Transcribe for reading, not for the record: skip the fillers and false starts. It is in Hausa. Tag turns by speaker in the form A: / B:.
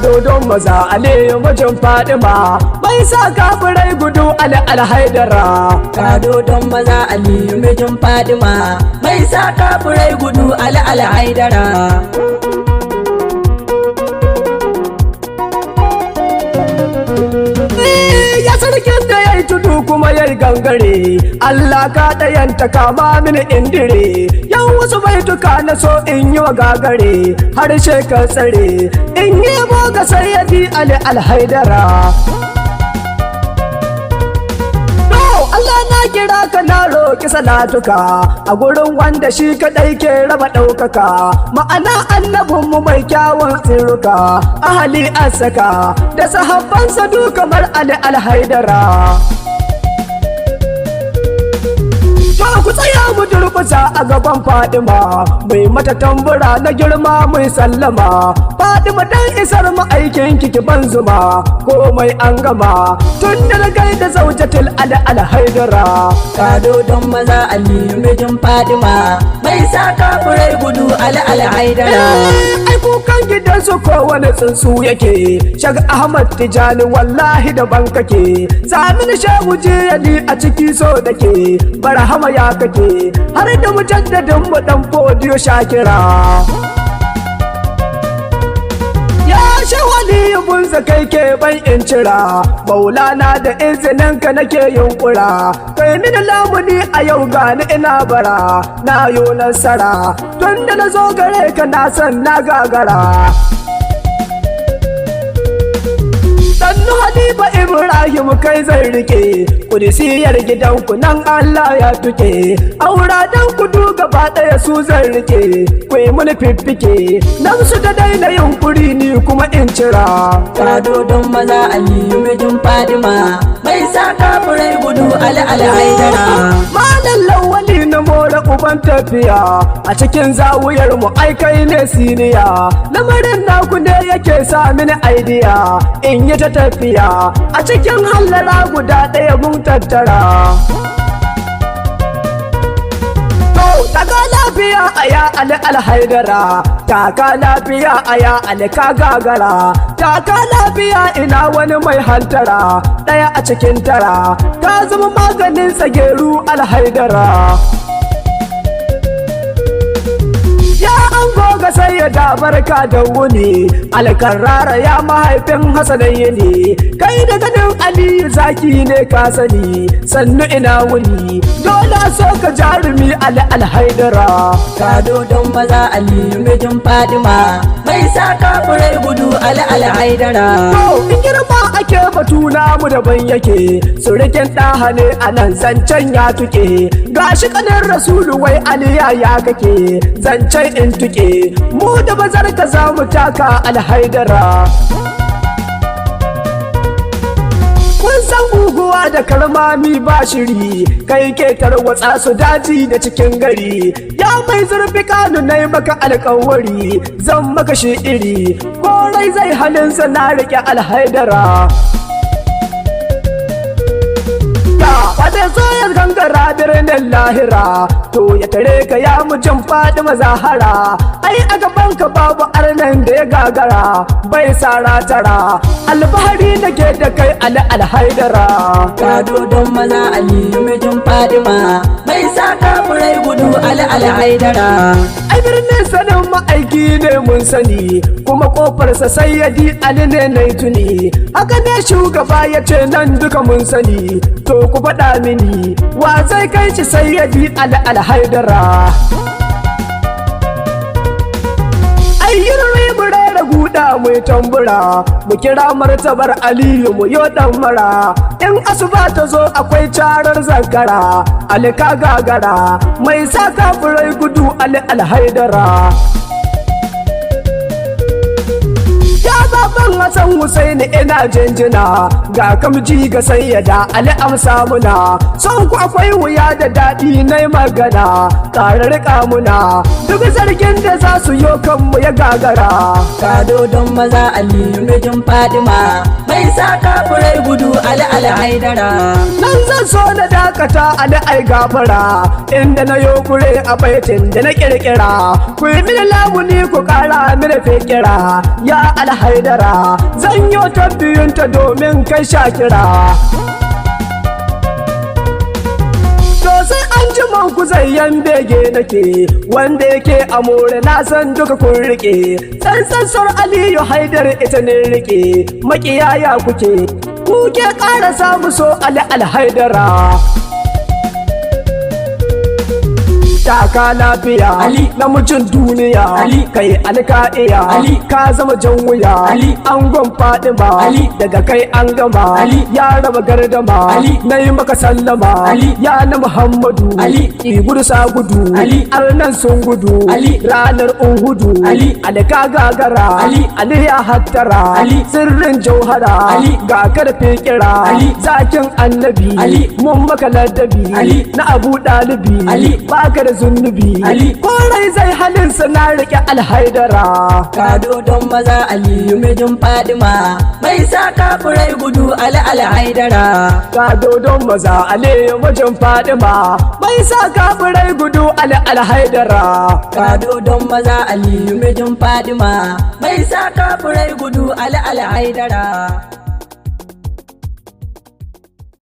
A: Dodon maza Aliyu mijin Fadima bai sa kafirai gudu alhaidara.
B: Ka dodon maza Aliyu mijin Fadima bai sa kafirai gudu alhaidara.
A: Ya sarkin da ya yi tudu kuma ya yi gangare, Allah ka ɗayanta kama mini indire. Yan wasu baituka na so in yi wa gagare, harshe ka tsare in yi boga sayyadi alhaidara. Allah na kira ka na roƙi salatuka a gurin wanda shi kaɗai ke raba ɗaukaka, ma'ana annabinmu mai kyawun tsiruka, ahali asaka da sahabbansa du kamar alhaidara. To ku tsaya mu durkusa a gaban Fadima, mai mata tambura na girma mai sallama. Fadima dan isar ma'aikin ki ban zuma, komai an gama tun da na gaida zaujatul alhaidara.
B: Ka dodon maza Aliyu mijin Fadima bai sa kafirai gudu alhaidara.
A: Ai kukan gidansu kowane tsuntsu yake, Shag Ahmad Tijani wallahi daban kake, Zamin Shehu Jiyali a ciki so dake, Barhama ya kake har da mujaddadin mu dan Fodiyo Shakira. Ya shawali bunza kai ke ban in cira, Maulana da izinin ka nake yunkura, kai mini lamuni a yau gani ina bara, na yo nasara tun da na zo gare ka na san na gagara. Sannu Halifa Ibrahim kai zai rike, kudisiyar gidanku nan Allah ya tuke, aura dan kudu gaba ɗaya su zai rike, kwai mun fiffike nan su da daina yunkuri ni kuma in cira.
B: Ka dodon maza Aliyu mijin Fadima bai sa kafirai gudu alhaidara.
A: Malam Lawali na more uban tafiya, a cikin zawuyar mu ai kai ne siniya, lamarin naku ne yake sa mini aidiya, in yi ta tafiya a cikin hallara guda ɗaya mun tattara. Taka lafiya a ya alhaidara, taka lafiya a ya ka gagara, taka lafiya ina wani mai hantara, ɗaya a cikin tara ka zama maganin tsageru alhaidara. Ya an goga sai ya da barka da wuni, alkarrara ya mahaifin Hassanayye ne, kai da ganin Aliyu zaki ne ka sani, sannu ina wuni dole so ka jarumi alhaidara.
B: Ka dodon maza Aliyu mijin Fadima bai sa kafirai gudu alhaidara.
A: To in girma ake batu namu daban yake, surikin ɗaha ne a nan zancen ya tuke, gashi kanin Rasulu wai Aliya ya kake, zancen in tuke mu da bazar ka za mu taka alhaidara. Kun san guguwa da karmami ba shiri, kai ke tarwatsa su daji da cikin gari, ya mai zurfi kanu na maka alkawari, zan maka shi iri korai zai halinsa na rike alhaidara. Wata so ya gangara birnin lahira, to ya tare ka ya mujin Fadima Zahara, ai a gaban ka babu arnan da ya gagara, bai sara tara alfahari da ke da kai alhaidara.
B: Ka dodon maza Aliyu mijin Fadima bai sa kafirai gudu alhaidara.
A: Ai birnin sanin ma'aiki ne mun sani, kuma kofarsa sayyadi Ali ne na tuni, haka ne shugaba ya ce nan duka mun sani, to ku faɗa mini wa zai kai shi sayyadi alhaidara. Ayyar ribure da guda mai tambura, mu kira martabar Aliyu mu yo dan mara, in asuba ta zo akwai carar zakara, Ali ka gagara mai sa kafirai gudu alhaidara. Ya ba baban Hassan Husaini ina jinjina ga kamji ga sayyada Ali amsa muna son ku akwai wuya da daɗi na magana ƙara riƙa muna duk zargin da za su yo kanmu ya gagara
B: Kado don maza Aliyu mijin Fadima mai sa kafurai gudu Ali Haidara.
A: nan zan so na dakata Ali ai gafara inda na yo kure a baitin da na kirkira ku yi mini lamuni ku ƙara mini fikira ya Alhaidara zan yo tabbiyunta domin kai shakira to sai an ji man ku zayyan bege nake wanda yake amore na san duka kun rike tsantsan Aliyu Haidar ita ne rike makiyaya kuke ƙara samu so Ali Alhaidara taka lafiya
B: Ali
A: namijin duniya
B: Ali
A: kai alka'iya
B: Ali
A: ka zama jan wuya
B: Ali
A: angon Fadima
B: Ali
A: daga kai an gama
B: Ali
A: ya raba gardama
B: Ali
A: na yi maka sallama
B: Ali
A: ya na Muhammadu
B: Ali
A: gudu sa gudu
B: Ali
A: arnan sun gudu
B: Ali
A: ranar Uhudu
B: Ali
A: alka gagara
B: Ali
A: ya hattara
B: Ali
A: sirrin jauhara
B: Ali
A: ga karfe kira
B: Ali
A: zakin annabi
B: Ali
A: mun maka ladabi
B: Ali
A: na Abu Dalibi
B: Ali
A: baka da zunubi
B: Ali
A: korai zai halinsa na rike Alhaidara
B: Kado don maza Aliyu mijin Fadima mai sa kafurai gudu Ali Haidara.
A: ka dodon maza Aliyu mijin Fadima mai sa kafirai gudu Ali Alhaidara
B: Kado don maza Aliyu mijin Fadima mai sa kafurai gudu Ali Haidara.